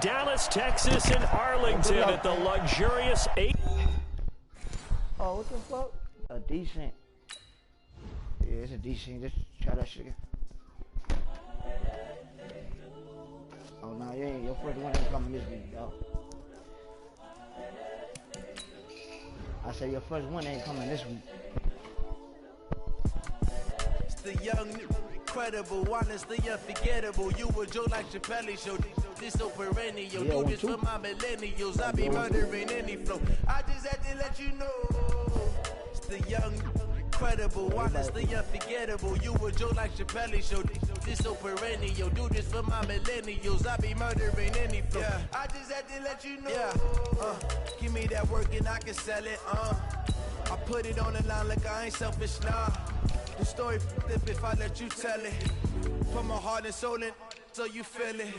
Dallas, Texas, and Arlington at the luxurious 8. Oh, what the fuck? A decent. Yeah, it's a decent. Just try that shit again. Oh, no, you ain't. Your first one ain't coming this week, dog. I said your first one ain't coming this week. It's the young, incredible, honestly unforgettable. You a Joe like Chappelle show. This so perennial. Do this for my millennials. I be murdering any flow. I just had to let you know. It's the young, incredible, honestly unforgettable. You a Joe like Chappelle show. This so perennial. Do this for my millennials. I be murdering any flow. Yeah. I just had to let you know. Yeah. Give me that work and I can sell it. I put it on the line like I ain't selfish, nah. The story flip if I let you tell it. Put my heart and soul in so you feel it.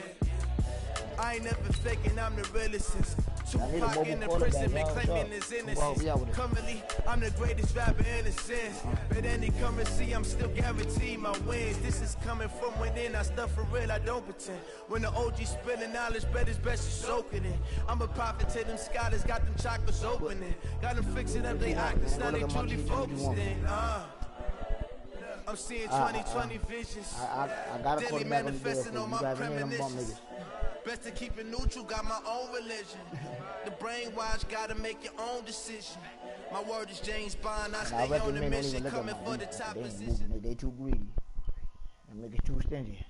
I ain't never faking, I'm the realest since Tupac in the prison, been claiming his innocence. Currently, I'm the greatest rapper in a sense. But any currency, I'm still guaranteed my wins. This is coming from within, I stuff for real, I don't pretend. When the OG spilling knowledge, bet it's best you soak it in. I'm a prophet to them scholars, got them chocolates opening. Got them fixing up they actors, now they truly focused in. I'm seeing 2020 visions. I got a daily quarterback on the manifesting on my premonitions. niggas. Best to keep it neutral, got my own religion. The brainwash, gotta make your own decision. My word is James Bond, I stay on the mission, coming for the top position. They too greedy. They make it too stingy.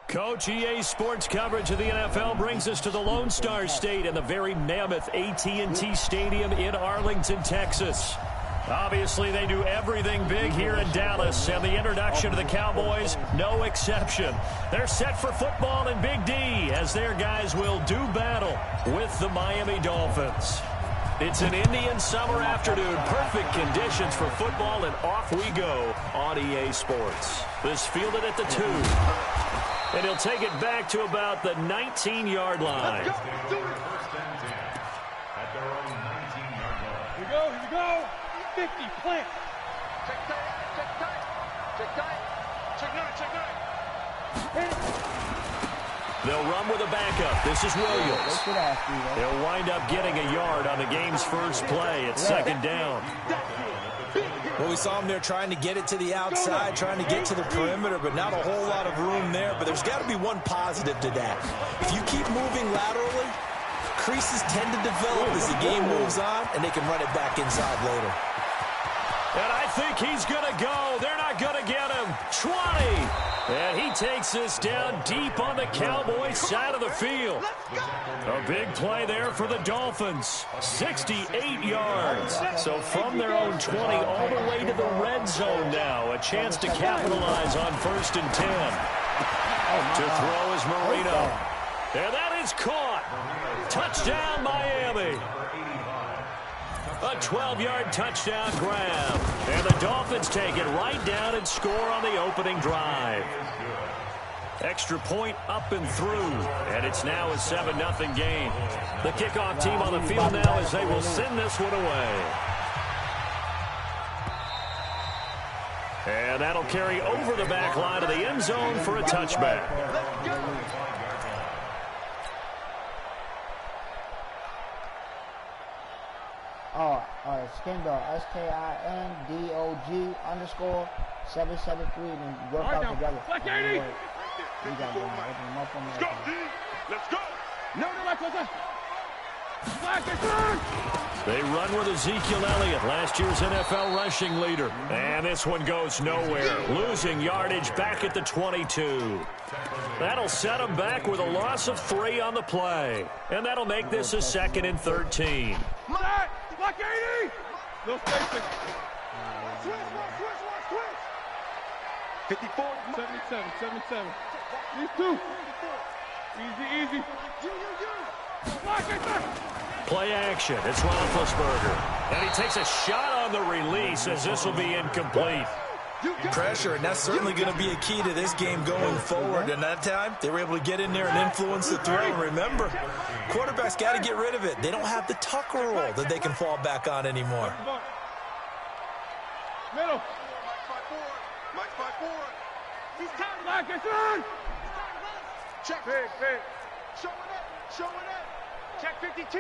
Coach, EA Sports coverage of the NFL brings us to the Lone Star State and the very mammoth AT&T Stadium in Arlington, Texas. Obviously, they do everything big here in Dallas, and the introduction to the Cowboys, no exception. They're set for football in Big D, as their guys will do battle with the Miami Dolphins. It's an Indian summer afternoon, perfect conditions for football, and off we go on EA Sports. This fielded at the 2. And he'll take it back to about the 19-yard line. Let's go. At their own 19-yard line. Here we go, here we go. 50, plant. Check tight, check tight, check tight, check nine, check nine. They'll run with a backup. This is Williams. They'll wind up getting a yard on the game's first play. It's second down. Well, we saw him there trying to get it to the outside, trying to get to the perimeter, but not a whole lot of room there. But there's got to be one positive to that. If you keep moving laterally, creases tend to develop as the game moves on, and they can run it back inside later. And I think he's going to go. They're not going to get him. 20. And he takes this down deep on the Cowboys side of the field. A big play there for the Dolphins. 68 yards. So from their own 20 all the way to the red zone now. A chance to capitalize on 1st and 10. To throw is Marino. And that is caught. Touchdown, Miami. A 12-yard touchdown grab. And the Dolphins take it right down and score on the opening drive. Extra point up and through. And it's now a 7-0 game. The kickoff team on the field now as they will send this one away. And that'll carry over the back line of the end zone for a touchback. Skindog, SKINDOG _ 773, and work out together. Let's go, D. Let's go. No, They run with Ezekiel Elliott, last year's NFL rushing leader. And this one goes nowhere. Losing yardage back at the 22. That'll set them back with a loss of 3 on the play. And that'll make this a 2nd and 13. Black 80! No spacing. Switch. 54. 77. These two. Easy. Black 80! Play action. It's Roethlisberger. And he takes a shot on the release as this will be incomplete. Pressure, and that's certainly going to be a key to this game going forward. And that time, they were able to get in there and influence the throw. And remember, quarterbacks got to get rid of it. They don't have the tuck roll that they can fall back on anymore. Middle. Mike 5-4. He's tired. Check. Big. Showing up. Showing up. Check 52.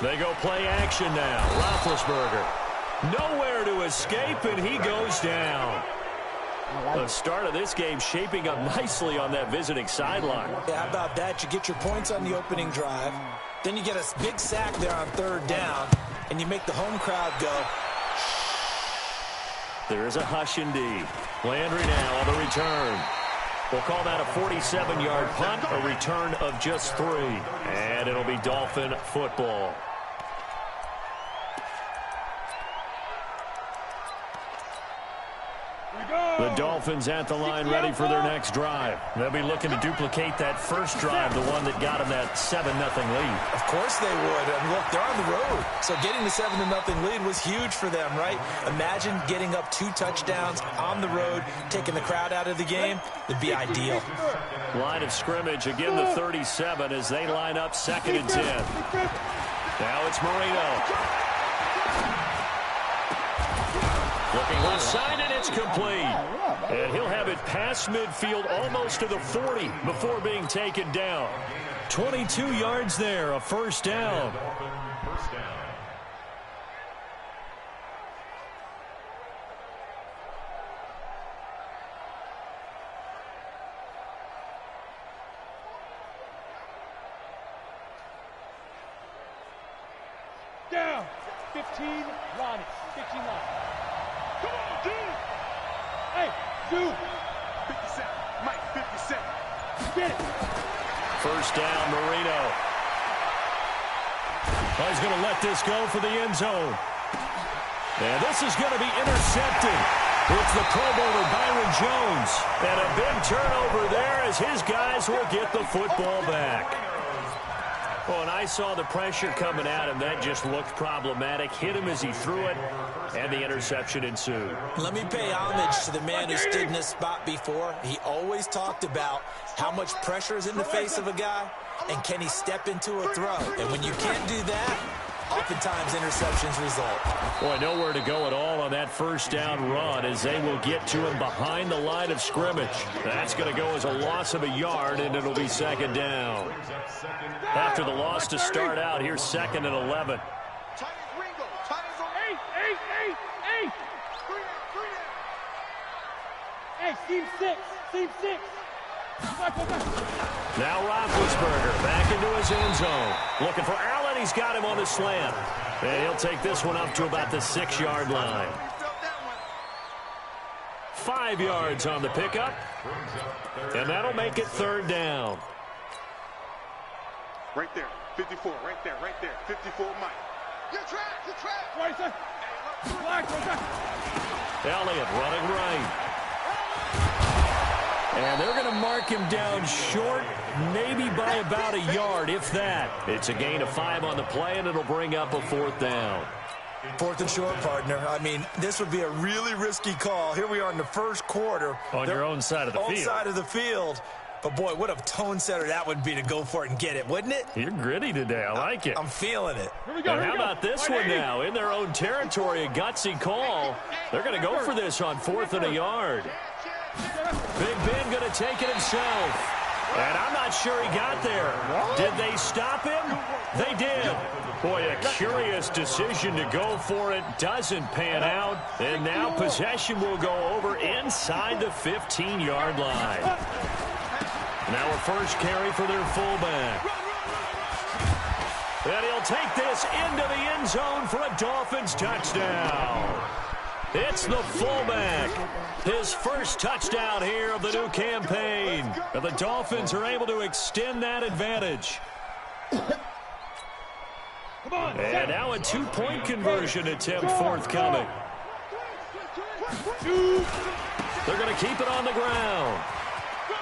They go play action now. Roethlisberger. Nowhere to escape, and he goes down. The start of this game shaping up nicely on that visiting sideline. Yeah, how about that? You get your points on the opening drive. Then you get a big sack there on third down, and you make the home crowd go. There is a hush indeed. Landry now on the return. We'll call that a 47-yard punt, a return of just 3. And it'll be Dolphin football. The Dolphins at the line ready for their next drive. They'll be looking to duplicate that first drive, the one that got them that 7-0 lead. Of course they would. I mean, look, they're on the road. So getting the 7-0 lead was huge for them, right? Imagine getting up 2 touchdowns on the road, taking the crowd out of the game. It'd be ideal. Line of scrimmage, again the 37 as they line up 2nd and 10. Now it's Marino. Looking left side, and it's complete. And he'll have it past midfield almost to the 40 before being taken down. 22 yards there, a first down. Down. 15, Ronnie. 15 line. Come on, dude. Hey, dude. 57. Mike, 57. Get it. First down, Marino. Oh, he's going to let this go for the end zone. And this is going to be intercepted. It's the Pro Bowler Byron Jones. And a big turnover there as his guys will get the football back. Oh, and I saw the pressure coming at him. That just looked problematic. Hit him as he threw it, and the interception ensued. Let me pay homage to the man who stood in this spot before. He always talked about how much pressure is in the face of a guy, and can he step into a throw. And when you can't do that, oftentimes interceptions result. Boy, nowhere to go at all on that first down run as they will get to him behind the line of scrimmage. That's going to go as a loss of a yard, and it'll be 2nd down. After the loss to start out, here's 2nd and 11. Hey, team 6. Team 6. Now Roethlisberger back into his end zone. Looking for Allen. He's got him on the slant. And he'll take this one up to about the 6-yard line. 5 yards on the pickup. And that'll make it 3rd down. Right there. 54. Right there. 54, Mike. You're trapped. Right there. Elliott running right. And they're going to mark him down short, maybe by about a yard, if that. It's a gain of 5 on the play, and it'll bring up a 4th down. 4th and short, partner. I mean, this would be a really risky call. Here we are in the first quarter. On your own side of the field. Own side of the field. But, boy, what a tone setter that would be to go for it and get it, wouldn't it? You're gritty today. I like it. I'm feeling it. And how about this one now? In their own territory, a gutsy call. They're going to go for this on 4th and a yard. Big Ben going to take it himself. And I'm not sure he got there. Did they stop him? They did. Boy, a curious decision to go for it. Doesn't pan out. And now possession will go over inside the 15-yard line. Now a first carry for their fullback. And he'll take this into the end zone for a Dolphins touchdown. It's the fullback. His first touchdown here of the new campaign. And the Dolphins are able to extend that advantage. And now a 2-point conversion attempt forthcoming. They're going to keep it on the ground.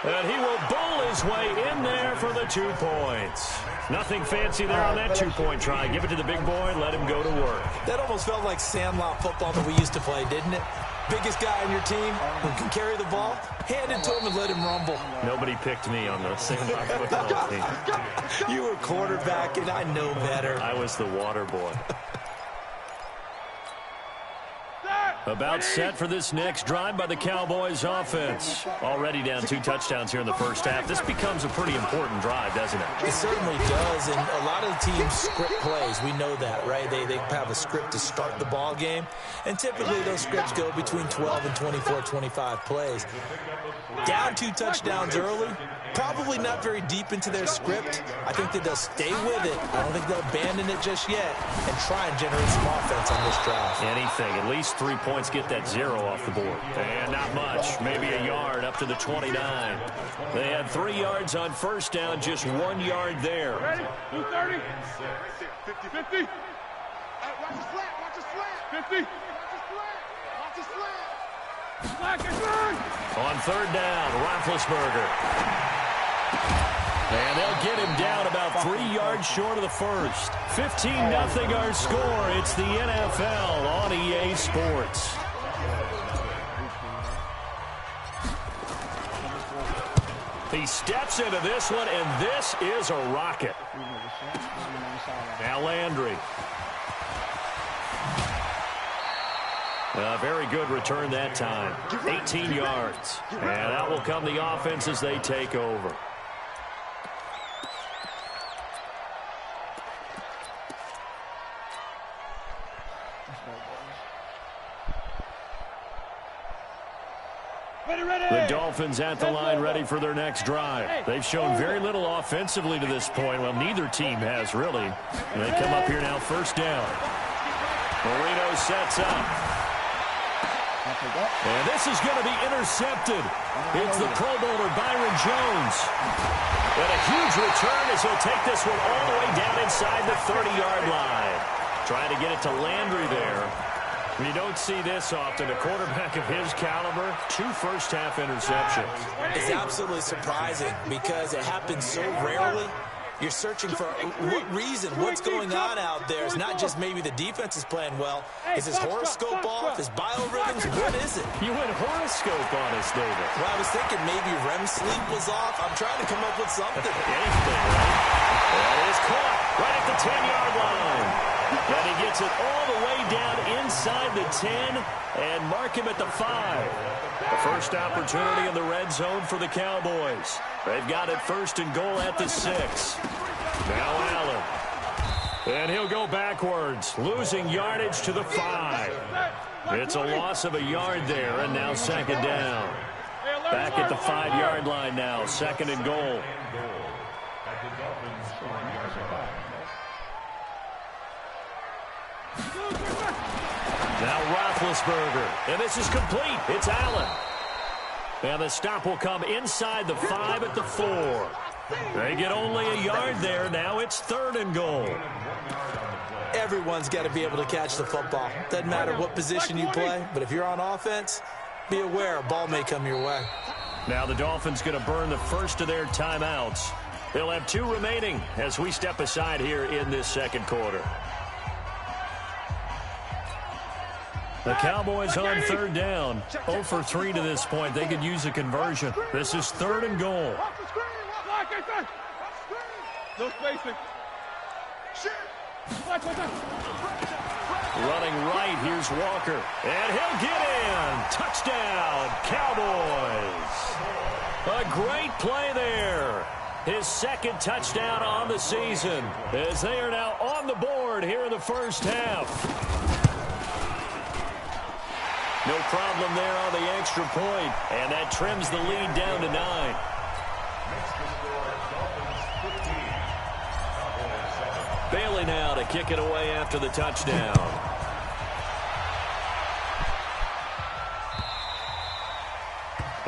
And he will bowl his way in there for the 2 points. Nothing fancy there on that 2-point try. Give it to the big boy, let him go to work. That almost felt like Sandlot football that we used to play, didn't it? Biggest guy on your team who can carry the ball, hand it to him and let him rumble. Nobody picked me on the Sandlot football team. You were quarterback, and I know better. I was the water boy. About set for this next drive by the Cowboys offense. Already down 2 touchdowns here in the first half. This becomes a pretty important drive, doesn't it? It certainly does, and a lot of the teams script plays. We know that, right? They have a script to start the ball game, and typically those scripts go between 12 and 24, 25 plays. Down 2 touchdowns early, probably not very deep into their script. I think that they'll stay with it. I don't think they'll abandon it just yet and try and generate some offense on this drive. Anything, at least 3 points, get that 0 off the board. And not much, maybe a yard up to the 29. They had 3 yards on first down, just 1 yard there. Ready? 230. 50, 50. Hey, watch the slant, watch the slant. 50. Watch the slant, watch the slant. On third down, Roethlisberger. And they'll get him down about 3 yards short of the first. 15-0 our score. It's the NFL on EA Sports. He steps into this one, and this is a rocket. Now Landry. A very good return that time. 18 yards. And out will come the offense as they take over. The Dolphins at the line ready for their next drive. They've shown very little offensively to this point. Well, neither team has really. And they come up here now, first down. Marino sets up. And this is going to be intercepted. It's the Pro Bowler Byron Jones. And a huge return as he'll take this one all the way down inside the 30-yard line. Trying to get it to Landry there. You don't see this often. A quarterback of his caliber, 2 first-half interceptions. It's absolutely surprising because it happens so rarely. You're searching for what reason, what's going on out there. It's not just maybe the defense is playing well. Is his horoscope off? His biorhythms? What is it? You went horoscope on us, David. Well, I was thinking maybe REM sleep was off. I'm trying to come up with something. Anything, right? That is caught right at the 10-yard line. And he gets it all the way down inside the 10 and mark him at the 5. The first opportunity in the red zone for the Cowboys. They've got it first and goal at the 6. Now Allen. And he'll go backwards, losing yardage to the 5. It's a loss of a yard there, and now second down. Back at the 5-yard line now, second and goal. Now Roethlisberger, and this is complete. It's Allen. And the stop will come inside the 5 at the 4. They get only a yard there. Now it's third and goal. Everyone's got to be able to catch the football. Doesn't matter what position you play, but if you're on offense, be aware a ball may come your way. Now the Dolphins going to burn the first of their timeouts. They'll have 2 remaining as we step aside here in this second quarter. The Cowboys on third down. 0 for 3 to this point. They could use a conversion. This is third and goal. No spacing. Running right, here's Walker. And he'll get in. Touchdown, Cowboys. A great play there. His second touchdown on the season as they are now on the board here in the first half. No problem there on the extra point, and that trims the lead down to 9. Bailey now to kick it away after the touchdown.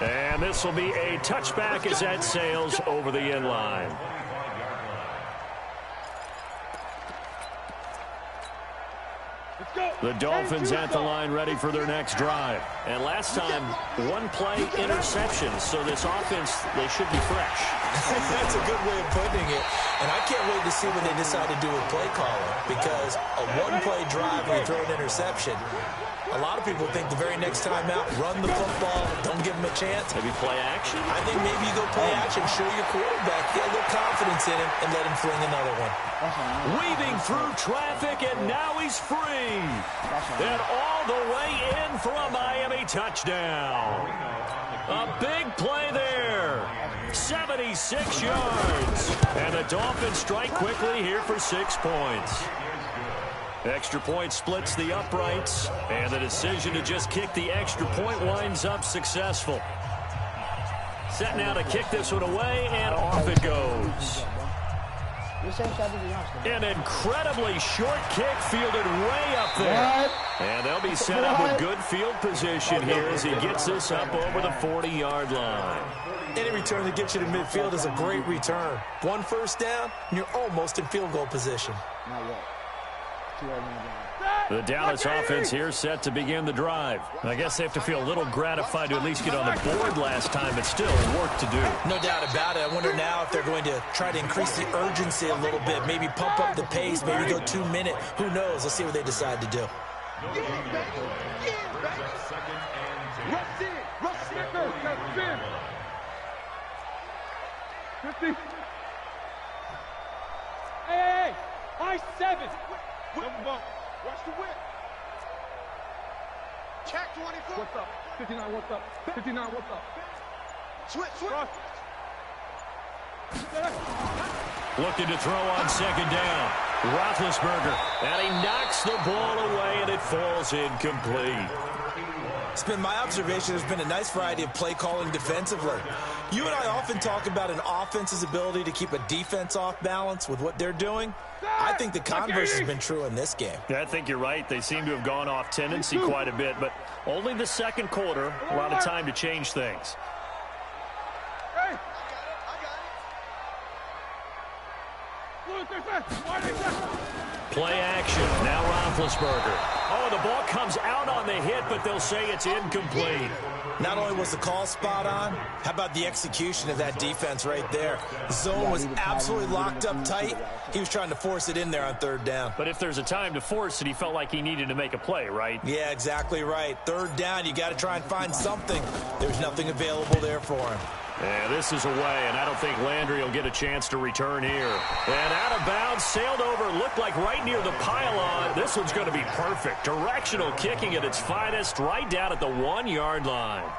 And this will be a touchback as that sails over the end line. The Dolphins at the line ready for their next drive. And last time, 1-play interception. So this offense, they should be fresh. That's a good way of putting it. And I can't wait to see what they decide to do with play calling. Because a 1-play drive when you throw an interception, a lot of people think the very next time out, run the football, don't give them a chance. Maybe play action? I think maybe you go play action, show your quarterback, get a little confidence in him and let him fling another one. Weaving through traffic, and now he's free. And all the way in for a Miami touchdown. A big play there. 76 yards. And the Dolphins strike quickly here for 6 points. Extra point splits the uprights, and the decision to just kick the extra point winds up successful. Set now to kick this one away, and off it goes. An incredibly short kick fielded way up there. And they'll be set up with good field position here as he gets this up over the 40-yard line. Any return that gets you to midfield is a great return. 1 first down, and you're almost in field goal position. Not yet. The Dallas offense here set to begin the drive. I guess they have to feel a little gratified to at least get on the board last time, but still work to do. No doubt about it. I wonder now if they're going to try to increase the urgency a little bit, maybe pump up the pace, maybe go 2 minute. Who knows? Let's see what they decide to do. Hey, I-7. Watch the whip. Check 24. What's up? 59, what's up? 59, what's up? Switch. Looking to throw on second down. Roethlisberger. And he knocks the ball away, and it falls incomplete. It's been my observation there's been a nice variety of play calling defensively. You and I often talk about an offense's ability to keep a defense off balance with what they're doing. I think the converse has been true in this game. Yeah, I think you're right. They seem to have gone off tendency quite a bit, but only the second quarter, a lot of time to change things. Hey. Play action. Now Roethlisberger. Oh, the ball comes out on the hit, but they'll say it's incomplete. Not only was the call spot on, how about the execution of that defense right there? The zone was absolutely locked up tight. He was trying to force it in there on third down. But if there's a time to force it, he felt like he needed to make a play, right? Yeah, exactly right. Third down, you got to try and find something. There's nothing available there for him. Yeah, this is away, and I don't think Landry will get a chance to return here. And out of bounds, sailed over, looked like right near the pylon. This one's going to be perfect. Directional kicking at its finest, right down at the 1-yard line.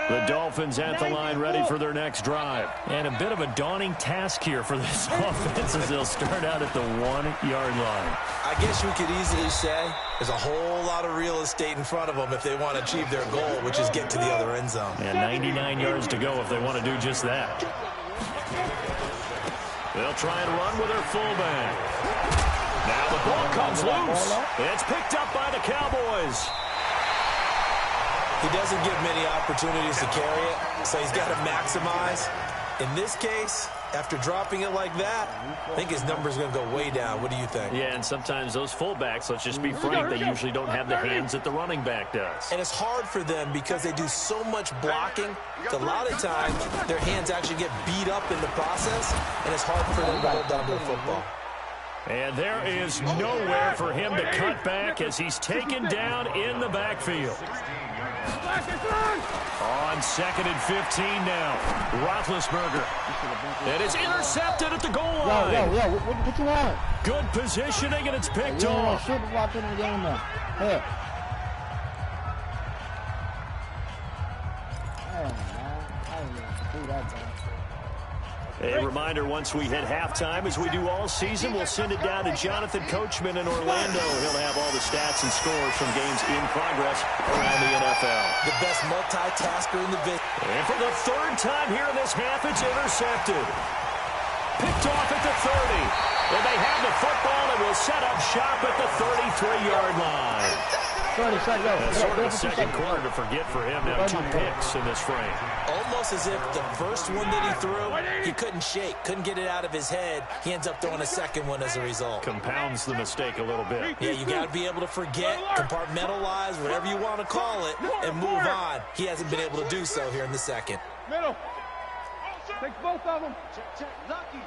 The Dolphins at the line ready for their next drive. And a bit of a daunting task here for this offense as they'll start out at the 1-yard line. I guess we could easily say there's a whole lot of real estate in front of them if they want to achieve their goal, which is get to the other end zone. And 99 yards to go if they want to do just that. They'll try and run with their fullback. Now the ball comes loose. It's picked up by the Cowboys. He doesn't give many opportunities to carry it, so he's got to maximize. In this case, after dropping it like that, I think his number's going to go way down. What do you think? Yeah, and sometimes those fullbacks, let's just be frank, they usually don't have the hands that the running back does. And it's hard for them because they do so much blocking. A lot of times, their hands actually get beat up in the process, and it's hard for them to hold on to the football. And there is nowhere for him to cut back as he's taken down in the backfield. On 2nd and 15 now. Roethlisberger. And it's intercepted at the goal line. What you want? Good positioning, and it's picked off. Super watch in the game now. Here. A reminder, once we hit halftime, as we do all season, we'll send it down to Jonathan Coachman in Orlando. He'll have all the stats and scores from games in progress around the NFL. The best multitasker in the business. And for the third time here in this half, it's intercepted. Picked off at the 30. And they have the football and will set up shop at the 33-yard line. That's sort of a second quarter to forget for him. Now 2 picks in this frame. Almost as if the first one that he threw, he couldn't shake, couldn't get it out of his head. He ends up throwing a second one as a result. Compounds the mistake a little bit. Yeah, you got to be able to forget, compartmentalize, whatever you want to call it, and move on. He hasn't been able to do so here in the second. Middle. Take both of them. Lucky.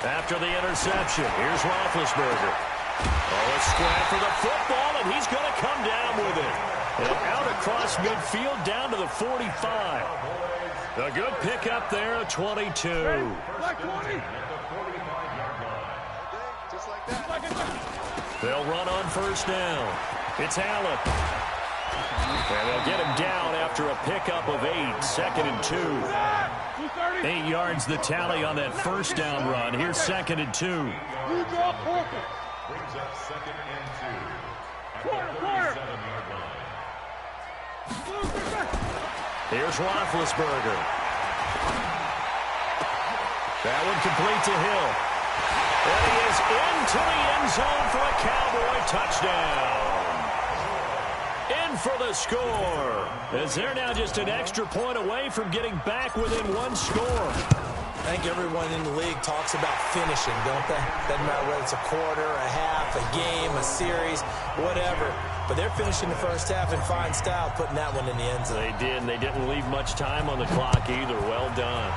After the interception, here's Roethlisberger. Oh, a scrap for the football, and he's going to come down with it. And out across midfield down to the 45. A good pickup there at 22. Like 20. Just like that. They'll run on first down. It's Allen. And they'll get him down after a pickup of 8, 2nd and 2. 8 yards the tally on that first down run. Here's 2nd and 2. You draw quarter. Brings up 2nd and 2. Quarter. Here's Roethlisberger. That one complete to Hill. And he is into the end zone for a Cowboy touchdown. In for the score, as they're now just an extra point away from getting back within 1 score. I think everyone in the league talks about finishing, don't they? Doesn't matter whether it's a quarter, a half, a game, a series, whatever. But they're finishing the first half in fine style, putting that one in the end zone. They did, and they didn't leave much time on the clock either. Well done.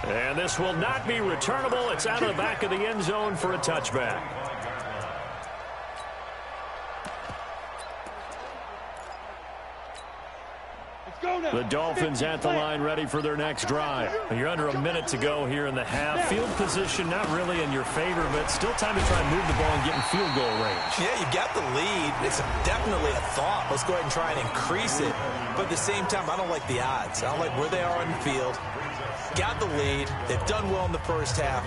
And this will not be returnable. It's out of the back of the end zone for a touchback. The Dolphins at the line ready for their next drive. You're under a minute to go here in the half. Field position not really in your favor, but still time to try and move the ball and get in field goal range. Yeah, you got the lead. It's definitely a thought. Let's go ahead and try and increase it. But at the same time, I don't like the odds. I don't like where they are on the field. Got the lead. They've done well in the first half.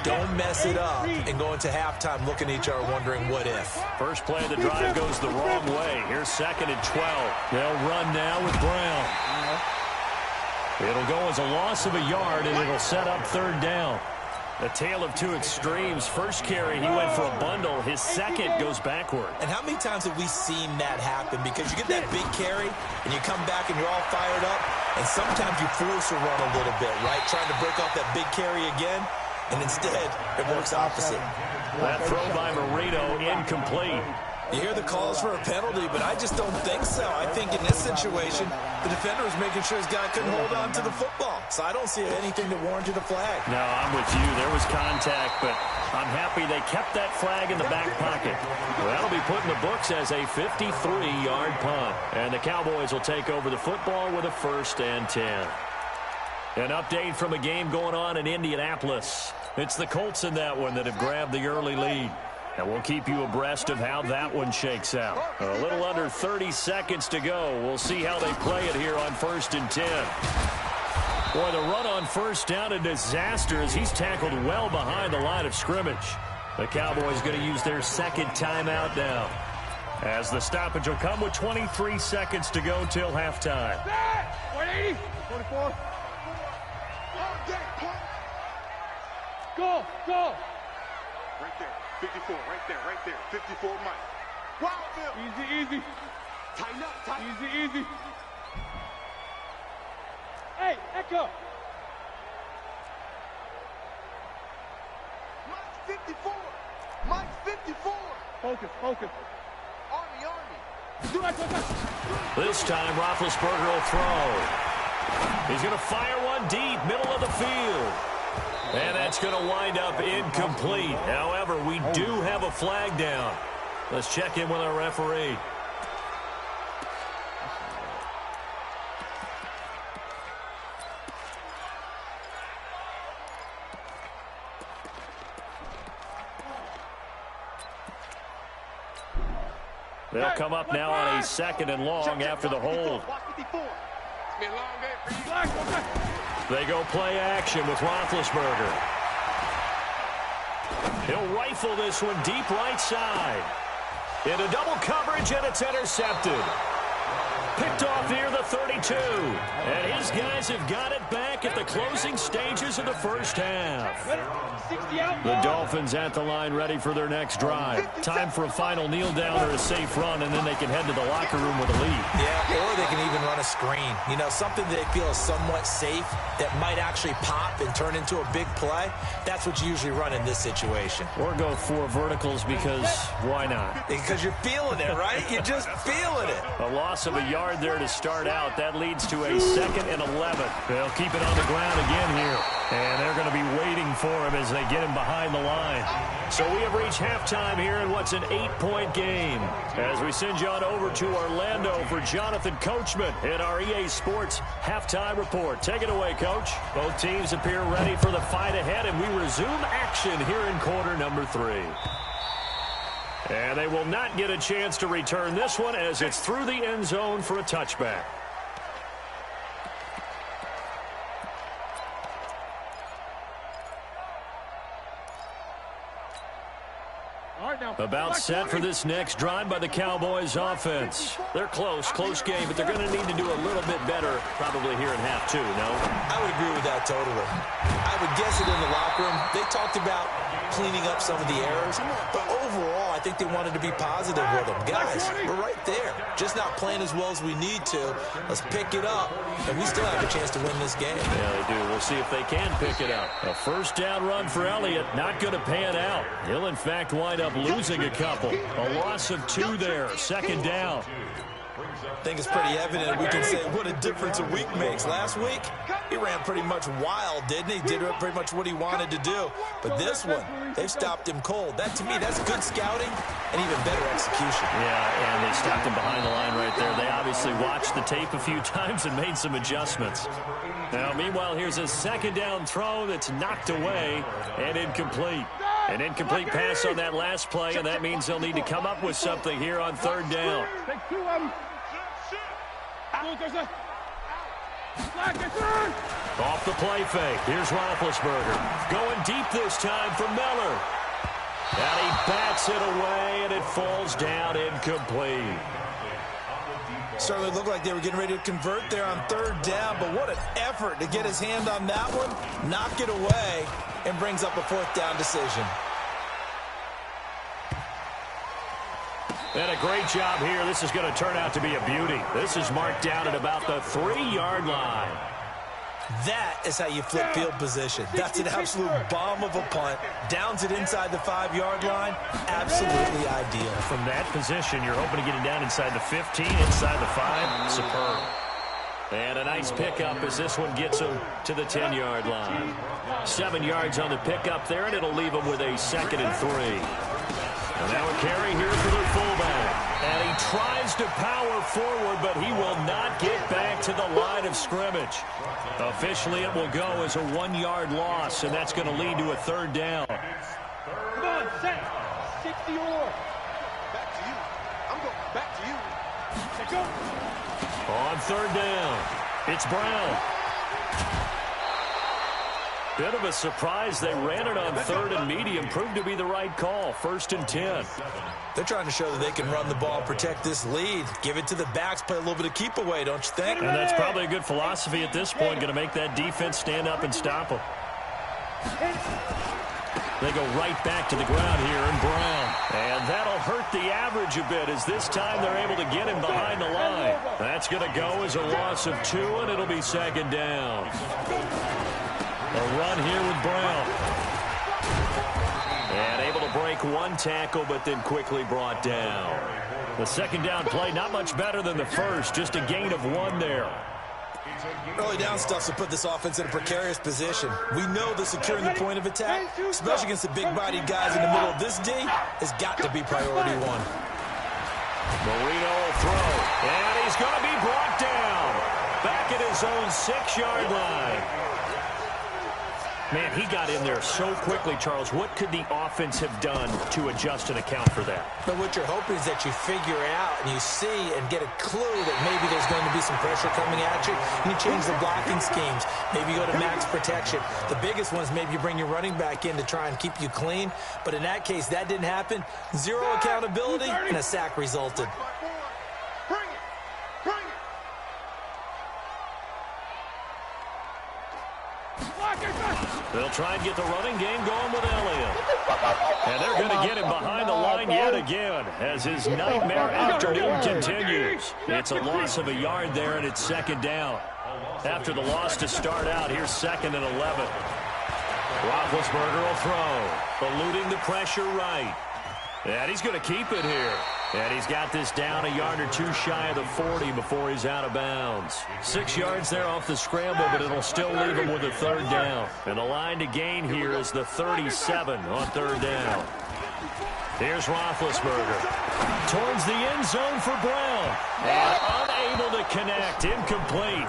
Don't mess it up and go into halftime looking at each other wondering what if. First play of the drive goes the wrong way. Here's 2nd and 12. They'll run now with Brown. It'll go as a loss of a yard, and it'll set up 3rd down. A tale of two extremes. First carry, he went for a bundle. His second goes backward. And how many times have we seen that happen? Because you get that big carry, and you come back and you're all fired up, and sometimes you force a run a little bit, right? Trying to break off that big carry again, and instead it works opposite. That throw by Marino incomplete. You hear the calls for a penalty, but I just don't think so. I think in this situation, the defender was making sure his guy couldn't hold on to the football. So I don't see anything that warranted a flag. No, I'm with you. There was contact, but I'm happy they kept that flag in the back pocket. Well, that'll be put in the books as a 53-yard punt. And the Cowboys will take over the football with a 1st and 10. An update from a game going on in Indianapolis. It's the Colts in that one that have grabbed the early lead. And we'll keep you abreast of how that one shakes out. A little under 30 seconds to go. We'll see how they play it here on 1st and 10. Boy, the run on first down, a disaster as he's tackled well behind the line of scrimmage. The Cowboys going to use their 2nd timeout now, as the stoppage will come with 23 seconds to go till halftime. 180. 24. Go. Right there. 54, right there. 54, Mike. Wild Bill. Easy. Tighten up. Easy. Hey, Echo. Mike's 54. Focus. Army. This time, Roethlisberger will throw. He's going to fire one deep, middle of the field. And that's going to wind up incomplete. However, we do have a flag down. Let's check in with our referee. They'll come up now on a 2nd and long after the hold. They go play action with Roethlisberger. He'll rifle this one deep right side. Into double coverage, and it's intercepted. Picked off near the 32. And his guys have got it back at the closing stages of the first half. The Dolphins at the line ready for their next drive. Time for a final kneel down or a safe run, and then they can head to the locker room with a lead. Yeah, or they can even run a screen. You know, something they feel is somewhat safe that might actually pop and turn into a big play. That's what you usually run in this situation. Or go 4 verticals because why not? Because you're feeling it, right? You're just feeling it. A loss of a yard yard there to start out. That leads to a 2nd and 11. They'll keep it on the ground again here. And they're going to be waiting for him as they get him behind the line. So we have reached halftime here in what's an 8-point game. As we send you on over to Orlando for Jonathan Coachman in our EA Sports Halftime Report. Take it away, Coach. Both teams appear ready for the fight ahead, and we resume action here in quarter number 3. And they will not get a chance to return this one as it's through the end zone for a touchback. About set for this next drive by the Cowboys offense. They're close game, but they're going to need to do a little bit better probably here in half 2, no? I would agree with that totally. I would guess it in the locker room. They talked about cleaning up some of the errors, but overall, I think they wanted to be positive with them. Guys, we're right there. Just not playing as well as we need to. Let's pick it up, and we still have a chance to win this game. Yeah, they do. We'll see if they can pick it up. A first down run for Elliott, not going to pan out. He'll, in fact, wind up losing a couple. A loss of 2 there, 2nd down. I think it's pretty evident. We can say what a difference a week makes. Last week, he ran pretty much wild, didn't he? Did pretty much what he wanted to do. But this one, they've stopped him cold. That, to me, that's good scouting and even better execution. Yeah, and they stopped him behind the line right there. They obviously watched the tape a few times and made some adjustments. Now, meanwhile, here's a 2nd down throw that's knocked away and incomplete. An incomplete pass on that last play, and that means they'll need to come up with something here on 3rd down. Off the play fake. Here's Roethlisberger. Going deep this time for Miller. And he bats it away, and it falls down incomplete. Certainly looked like they were getting ready to convert there on 3rd down, but what an effort to get his hand on that one, knock it away, and brings up a 4th down decision. And a great job here. This is going to turn out to be a beauty. This is marked down at about the 3-yard line. That is how you flip field position. That's an absolute bomb of a punt. Downs it inside the 5-yard line. Absolutely ideal. From that position, you're hoping to get it down inside the 15, inside the 5. Superb. And a nice pickup as this one gets him to the 10-yard line. 7 yards on the pickup there, and it'll leave him with a 2nd and 3. And now a carry here for their fullback. And he tries to power forward, but he will not get back to the line of scrimmage. Officially, it will go as a 1-yard loss, and that's going to lead to a 3rd down. Come on, set. 60 or. Back to you. I'm going back to you. Let's go. On 3rd down, it's Brown. Bit of a surprise. They ran it on 3rd and medium. Proved to be the right call. 1st and 10. They're trying to show that they can run the ball, protect this lead. Give it to the backs, play a little bit of keep away, don't you think? And that's probably a good philosophy at this point. Going to make that defense stand up and stop them. They go right back to the ground here in Brown. And that'll hurt the average a bit as this time they're able to get him behind the line. That's going to go as a loss of 2, and it'll be 2nd down. A run here with Brown. And able to break 1 tackle, but then quickly brought down. The 2nd down play, not much better than the first, just a gain of 1 there. Early down stuff to put this offense in a precarious position. We know that securing the point of attack, especially against the big-bodied guys in the middle of this D, has got to be priority 1. Marino will throw, and he's going to be brought down. Back at his own 6-yard line. Man, he got in there so quickly, Charles. What could the offense have done to adjust and account for that? But what you're hoping is that you figure out and you see and get a clue that maybe there's going to be some pressure coming at you. And you change the blocking schemes. Maybe you go to max protection. The biggest one is maybe you bring your running back in to try and keep you clean. But in that case, that didn't happen. 0 accountability, and a sack resulted. They'll try and get the running game going with Elliott. And they're going to get him behind the line yet again as his nightmare afternoon continues. It's a loss of a yard there, and it's 2nd down. After the loss to start out, here's 2nd and 11. Roethlisberger will throw, eluding the pressure right. And he's going to keep it here. And he's got this down a yard or two shy of the 40 before he's out of bounds. 6 yards there off the scramble, but it'll still leave him with a third down. And the line to gain here is the 37 on third down. Here's Roethlisberger. Towards the end zone for Brown. And unable to connect. Incomplete.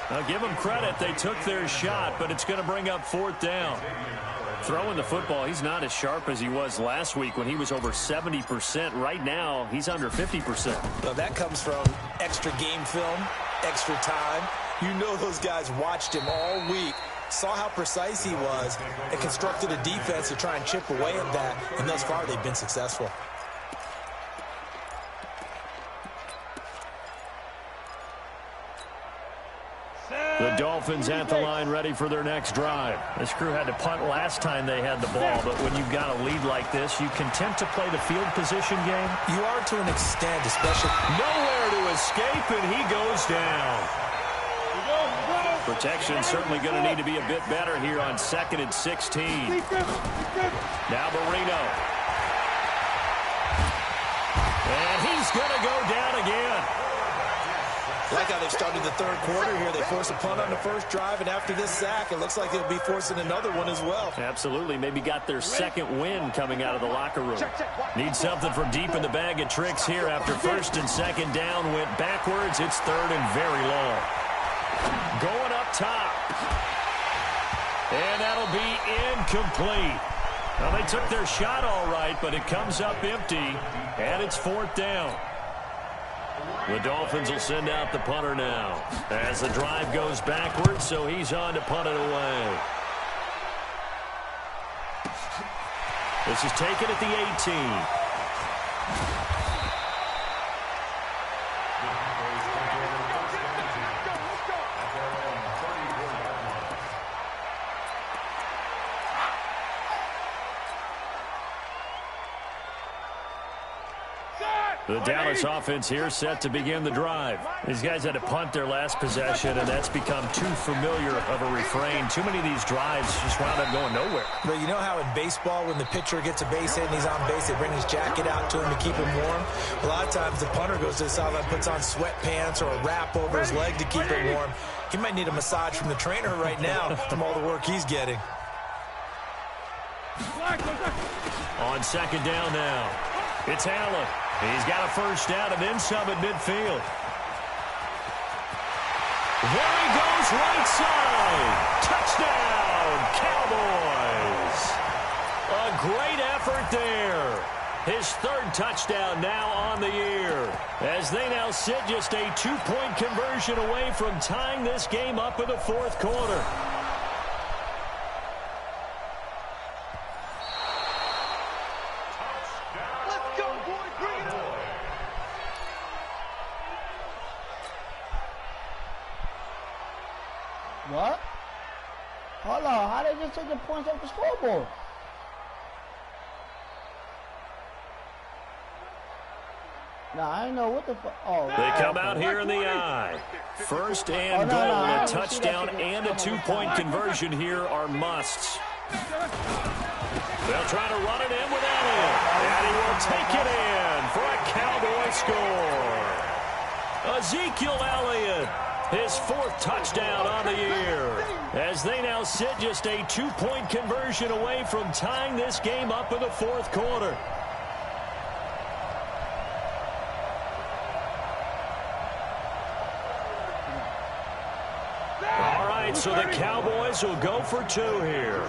Now give them credit. They took their shot, but it's going to bring up fourth down. Throwing the football, he's not as sharp as he was last week when he was over 70%. Right now, he's under 50%. Well, that comes from extra game film, extra time. You know those guys watched him all week, saw how precise he was, and constructed a defense to try and chip away at that, and thus far they've been successful. The Dolphins at the line ready for their next drive. This crew had to punt last time they had the ball, but when you've got a lead like this, you content to play the field position game? You are to an extent, especially. Nowhere to escape, and he goes down. Protection certainly going to need to be a bit better here on 2nd and 16. Now Marino. And he's going to go down again. Like how they've started the third quarter here. They force a punt on the first drive, and after this sack, it looks like they'll be forcing another one as well. Absolutely. Maybe got their second win coming out of the locker room. Need something from deep in the bag of tricks here after 1st and 2nd down. Went backwards. It's 3rd and very long. Going up top. And that'll be incomplete. Well, they took their shot all right, but it comes up empty, and it's 4th down. The Dolphins will send out the punter now as the drive goes backwards, so he's on to punt it away. This is taken at the 18. The Dallas offense here set to begin the drive. These guys had to punt their last possession, and that's become too familiar of a refrain. Too many of these drives just wound up going nowhere. But you know how in baseball, when the pitcher gets a base hit and he's on base, they bring his jacket out to him to keep him warm? A lot of times the punter goes to the sideline, puts on sweatpants or a wrap over his leg to keep it warm. He might need a massage from the trainer right now from all the work he's getting. On 2nd down now, it's Allen. He's got a first down and then some at midfield. There he goes, right side. Touchdown, Cowboys. A great effort there. His 3rd touchdown now on the year, as they now sit just a 2-point conversion away from tying this game up in the 4th quarter. What? Hold on, how they just take the points off the scoreboard? Nah, I ain't know what the fuck. Oh, they come out here in the eye. 1st and goal, a touchdown and a 2-point conversion here are musts. They'll try to run it in with Elliott, and he will take it in for a Cowboy score. Ezekiel Elliott, his 4th touchdown on the year, as they now sit just a 2-point conversion away from tying this game up in the 4th quarter. All right, so the Cowboys will go for 2 here.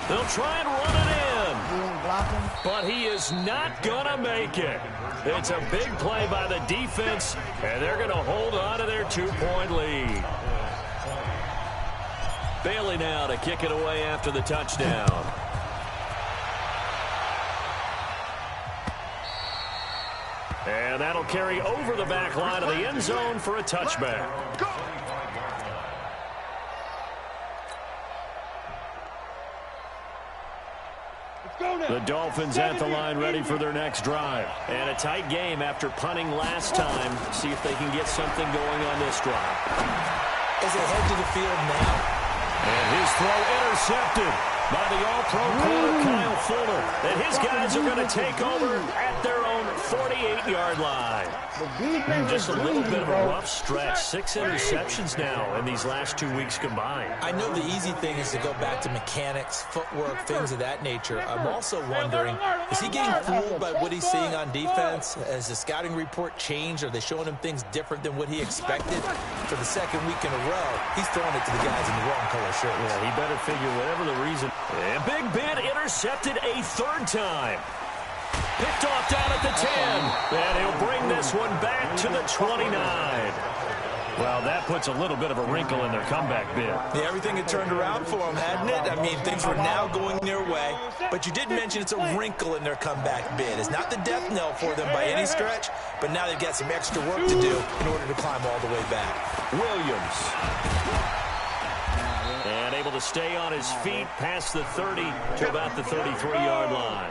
They'll try and run it in, but he is not going to make it. It's a big play by the defense, and they're going to hold on to their 2-point lead. Bailey now to kick it away after the touchdown. And that'll carry over the back line of the end zone for a touchback. The Dolphins at the line ready for their next drive. And a tight game after punting last time. See if they can get something going on this drive. As they head to the field now, And his throw intercepted by the all-pro corner, Kyle Fuller. And his guys are going to take over at their own 48-yard line. Just a little bit of a rough stretch. 6 interceptions now in these last 2 weeks combined. I know the easy thing is to go back to mechanics, footwork, things of that nature. I'm also wondering, is he getting fooled by what he's seeing on defense? Has the scouting report changed? Are they showing him things different than what he expected? For the second week in a row, he's throwing it to the guys in the wrong color shirts. Yeah, he better figure whatever the reason. And Big Ben intercepted a 3rd time. Picked off down at the 10. And he'll bring this one back to the 29. Well, that puts a little bit of a wrinkle in their comeback bid. Yeah, everything had turned around for them, hadn't it? I mean, things were now going their way. But you did mention it's a wrinkle in their comeback bid. It's not the death knell for them by any stretch, but now they've got some extra work to do in order to climb all the way back. Williams. And able to stay on his feet past the 30 to about the 33-yard line.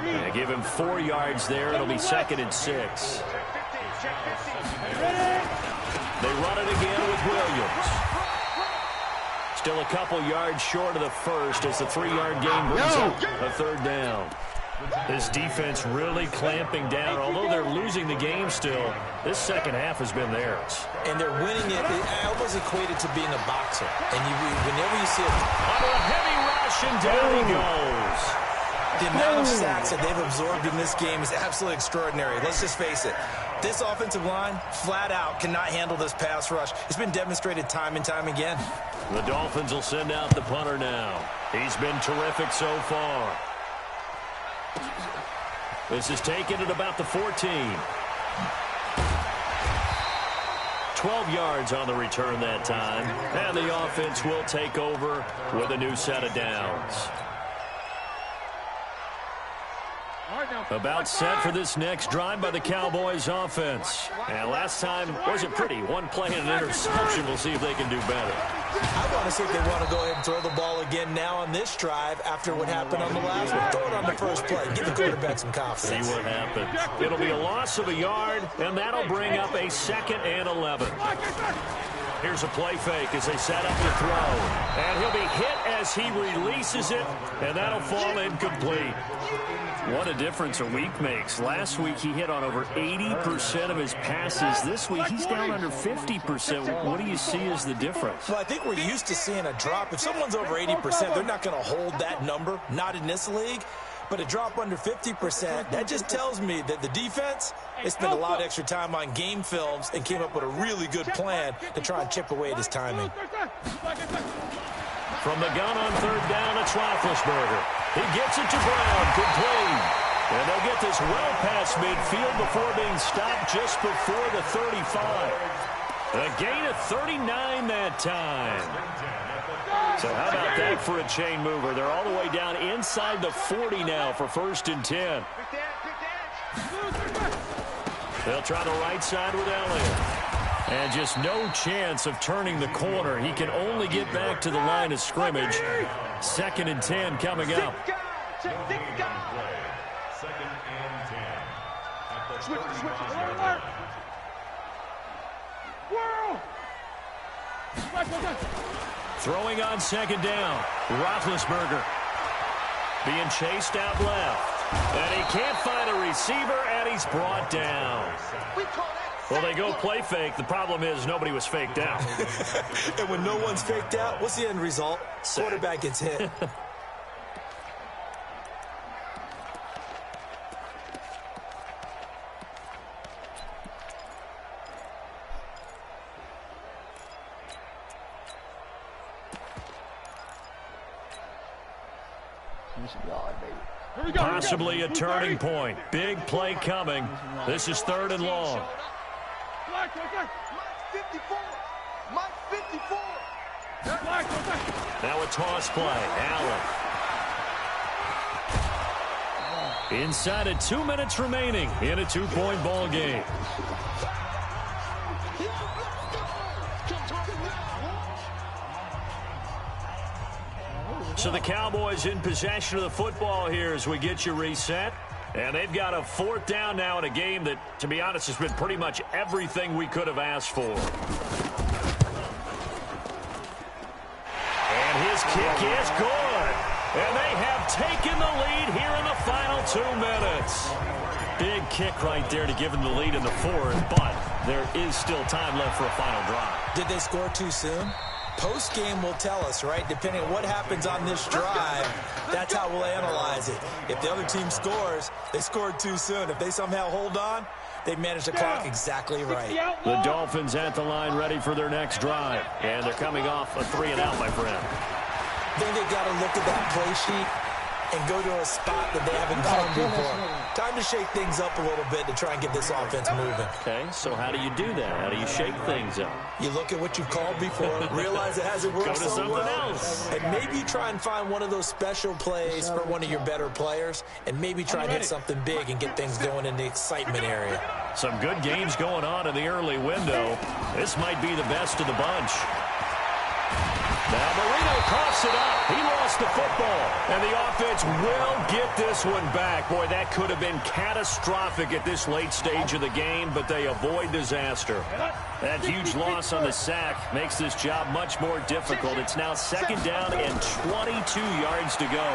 And give him 4 yards there. It'll be 2nd and 6. They run it again with Williams. Still a couple yards short of the first as the 3-yard gain brings up a 3rd down. This defense really clamping down. Although they're losing the game still, this second half has been theirs. And they're winning it. I almost equate it to being a boxer. And whenever you see it, under a heavy rush, and down he goes. The amount of sacks that they've absorbed in this game is absolutely extraordinary. Let's just face it. This offensive line, flat out, cannot handle this pass rush. It's been demonstrated time and time again. The Dolphins will send out the punter now. He's been terrific so far. This is taken at about the 14. 12 yards on the return that time. And the offense will take over with a new set of downs. About set for this next drive by the Cowboys offense. And last time wasn't pretty. 1 play and an interception. We'll see if they can do better. I want to see if they want to go ahead and throw the ball again now on this drive after what happened on the last one. Throw it on the first play. Give the quarterback some confidence. See what happens. It'll be a loss of a yard, and that'll bring up a 2nd and 11. Here's a play fake as they set up the throw. And he'll be hit as he releases it, and that'll fall incomplete. What a difference a week makes. Last week he hit on over 80% of his passes. This week he's down under 50%. What do you see as the difference? Well, I think we're used to seeing a drop. If someone's over 80%, they're not going to hold that number, not in this league. But a drop under 50%, that just tells me that the defense, they spent a lot of extra time on game films and came up with a really good plan to try and chip away at his timing. From the gun on 3rd down, it's Roethlisberger. He gets it to Brown, complete. And they'll get this well past midfield before being stopped just before the 35. A gain of 39 that time. So how about that for a chain mover? They're all the way down inside the 40 now for 1st and 10. They'll try the right side with Elliott. And just no chance of turning the corner. He can only get back to the line of scrimmage. 2nd and 10 coming up. 2nd and 10. Switch. Throwing on 2nd down. Roethlisberger being chased out left. And he can't find a receiver, and he's brought down. Well, they go play fake. The problem is nobody was faked out. And when no one's faked out, what's the end result? Quarterback gets hit. Possibly a turning point. Big play coming. This is 3rd and long. Now a toss play. Allen. Inside of 2 minutes remaining in a 2-point ball game. So the Cowboys in possession of the football here as we get you reset. And they've got a 4th down now in a game that, to be honest, has been pretty much everything we could have asked for. This kick is good. And they have taken the lead here in the final 2 minutes. Big kick right there to give them the lead in the fourth, but there is still time left for a final drive. Did they score too soon? Post-game will tell us, right? Depending on what happens on this drive, that's how we'll analyze it. If the other team scores, they scored too soon. If they somehow hold on, they managed the clock exactly right. The Dolphins at the line ready for their next drive. And they're coming off a 3-and-out, my friend. I think they've got to look at that play sheet and go to a spot that they haven't gone before. Time to shake things up a little bit to try and get this offense moving. Okay, so how do you do that? How do you shake things up? You look at what you've called before, realize it hasn't worked so well, else. and maybe you try and find one of those special plays for one of your better players, and maybe try and hit something big and get things going in the excitement area. Some good games going on in the early window. This might be the best of the bunch. Now Marino coughs it up. He lost the football. And the offense will get this one back. Boy, that could have been catastrophic at this late stage of the game, but they avoid disaster. That huge loss on the sack makes this job much more difficult. It's now 2nd down and 22 yards to go.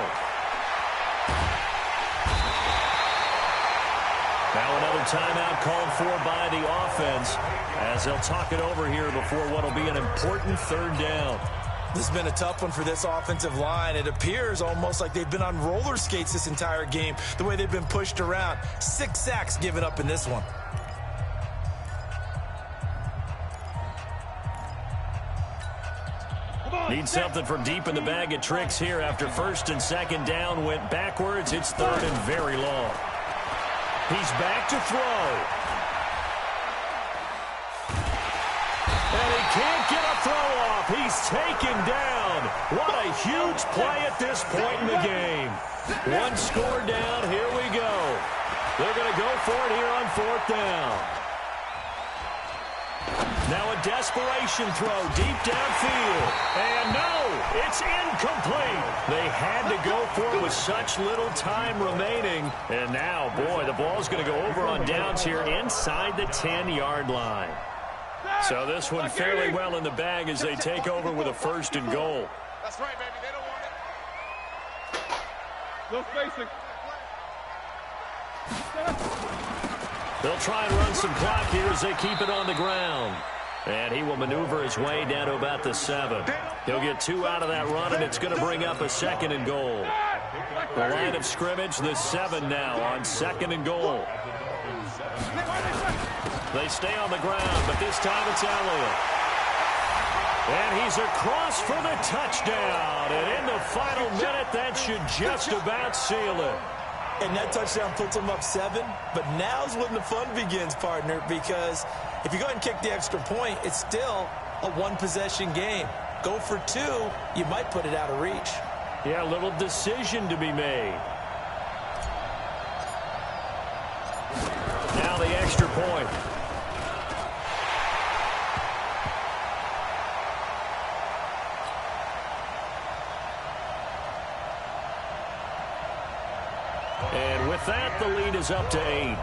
Now another timeout called for by the offense as they'll talk it over here before what will be an important 3rd down. This has been a tough one for this offensive line. It appears almost like they've been on roller skates this entire game, the way they've been pushed around. 6 sacks given up in this one. Need something from deep in the bag of tricks here after 1st and 2nd down went backwards. It's 3rd and very long. He's back to throw. And he can't get a throw off. He's taken down. What a huge play at this point in the game. 1 score down. Here we go. They're going to go for it here on 4th down. Now a desperation throw deep downfield. And no, it's incomplete. They had to go for it with such little time remaining. And now, boy, the ball's going to go over on downs here inside the 10-yard line. So this one fairly well in the bag as they take over with a 1st and goal. That's right, baby. They don't want it. No spacing. They'll try and run some clock here as they keep it on the ground. And he will maneuver his way down to about the 7. He'll get 2 out of that run, and it's going to bring up a 2nd and goal. The line of scrimmage, the 7 now on 2nd and goal. They stay on the ground, but this time it's Elliott. And he's across for the touchdown. And in the final minute, that should just about seal it. And that touchdown puts them up 7. But now's when the fun begins, partner, because if you go ahead and kick the extra point, it's still a 1-possession game. Go for 2, you might put it out of reach. Yeah, a little decision to be made. Now the extra point. And with that, the lead is up to 8.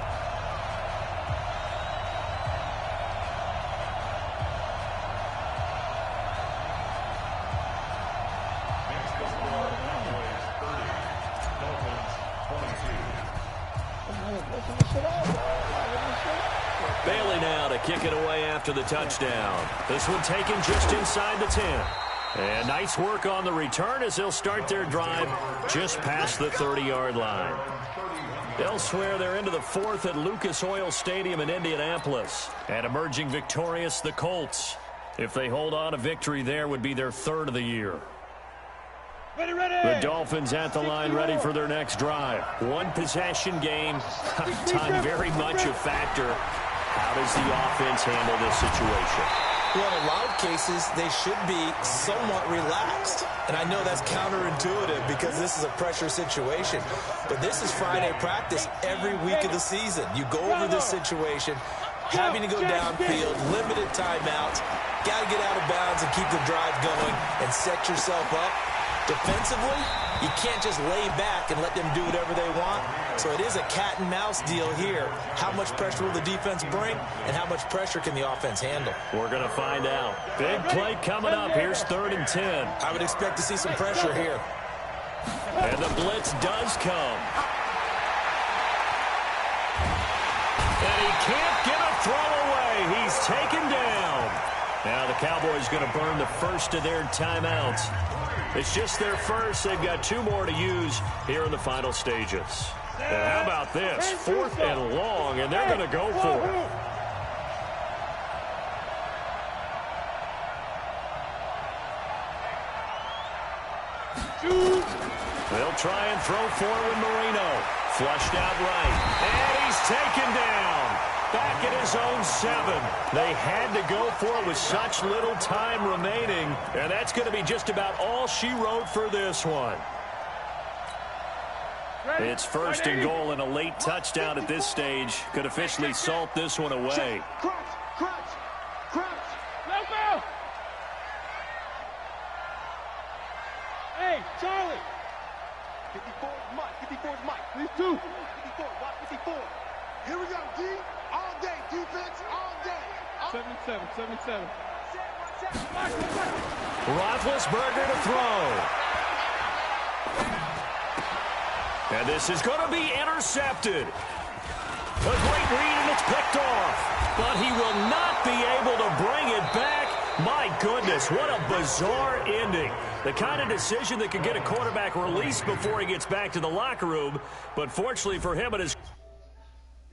Bailey now to kick it away after the touchdown. This one taken just inside the 10. And nice work on the return as they'll start their drive just past the 30-yard line. Elsewhere, they're into the 4th at Lucas Oil Stadium in Indianapolis. And emerging victorious, the Colts. If they hold on, a victory there would be their 3rd of the year. Ready, ready. The Dolphins at the line ready for their next drive. 1-possession game. Time very much a factor. How does the offense handle this situation? Well, in a lot of cases, they should be somewhat relaxed. And I know that's counterintuitive because this is a pressure situation. But this is Friday practice every week of the season. You go over this situation, having to go downfield, limited timeouts, got to get out of bounds and keep the drive going and set yourself up. Defensively, You can't just lay back and let them do whatever they want. So it is a cat and mouse deal here. How much pressure will the defense bring, and how much pressure can the offense handle? We're going to find out. Big play coming up. Here's 3rd and 10. I would expect to see some pressure here. And the blitz does come. And he can't get a throw away. He's taken down. Now the Cowboys going to burn the first of their timeouts. It's just their first. They've got 2 more to use here in the final stages. And how about this? 4th and long, and they're going to go for it. They'll try and throw forward Marino. Flushed out right. And he's taken down. Back at his own 7. They had to go for it with such little time remaining. And that's going to be just about all she wrote for this one. It's 1st and goal, and a late touchdown at this stage could officially salt this one away. Hey, Charlie. 54 is Mike. 54 is Mike. These 2. 54. Watch 54. Here we go, D. All day. Defense all day. 77. 77. Roethlisberger to throw. And this is going to be intercepted. A great read, and it's picked off. But he will not be able to bring it back. My goodness, what a bizarre ending. The kind of decision that could get a quarterback released before he gets back to the locker room. But fortunately for him, it is...